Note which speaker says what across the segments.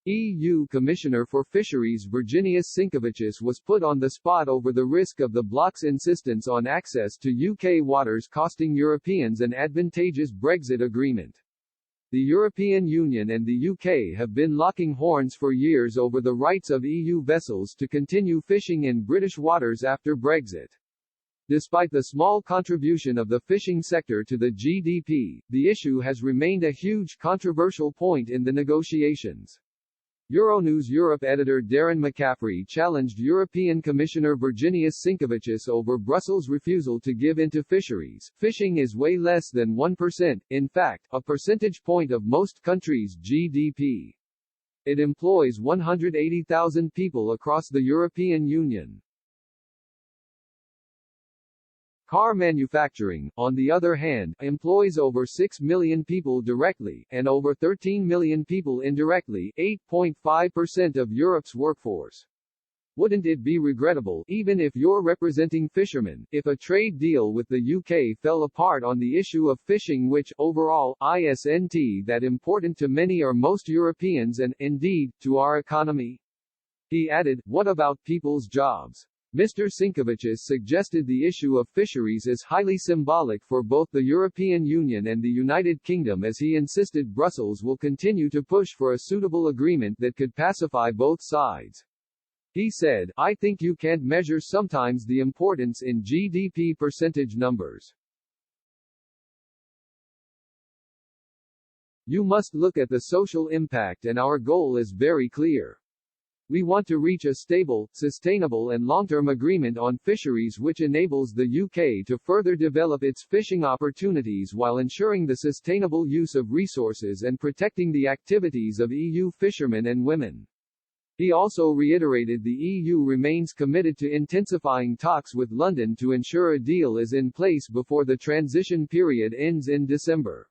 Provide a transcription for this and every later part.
Speaker 1: EU Commissioner for Fisheries Virginijus Sinkevicius was put on the spot over the risk of the bloc's insistence on access to UK waters costing Europeans an advantageous Brexit agreement. The European Union and the UK have been locking horns for years over the rights of EU vessels to continue fishing in British waters after Brexit. Despite the small contribution of the fishing sector to the GDP, the issue has remained a huge controversial point in the negotiations. Euronews Europe editor Darren McCaffrey challenged European Commissioner Virginijus Sinkevicius over Brussels' refusal to give in to fisheries. Fishing is way less than 1%, in fact, a percentage point of most countries' GDP. It employs 180,000 people across the European Union. Car manufacturing, on the other hand, employs over 6 million people directly, and over 13 million people indirectly, 8.5% of Europe's workforce. Wouldn't it be regrettable, even if you're representing fishermen, if a trade deal with the UK fell apart on the issue of fishing which, overall, isn't that important to many or most Europeans and, indeed, to our economy? He added, what about people's jobs? Mr. Sinkevicius suggested the issue of fisheries is highly symbolic for both the European Union and the United Kingdom, as he insisted Brussels will continue to push for a suitable agreement that could pacify both sides. He said, I think you can't measure sometimes the importance in GDP percentage numbers. You must look at the social impact, and our goal is very clear. We want to reach a stable, sustainable and long-term agreement on fisheries which enables the UK to further develop its fishing opportunities while ensuring the sustainable use of resources and protecting the activities of EU fishermen and women. He also reiterated the EU remains committed to intensifying talks with London to ensure a deal is in place before the transition period ends in December.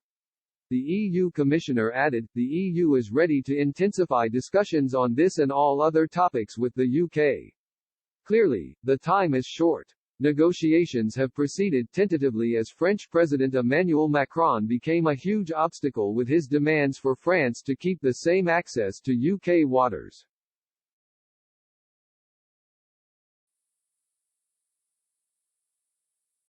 Speaker 1: The EU Commissioner added, the EU is ready to intensify discussions on this and all other topics with the UK. Clearly, the time is short. Negotiations have proceeded tentatively as French President Emmanuel Macron became a huge obstacle with his demands for France to keep the same access to UK waters.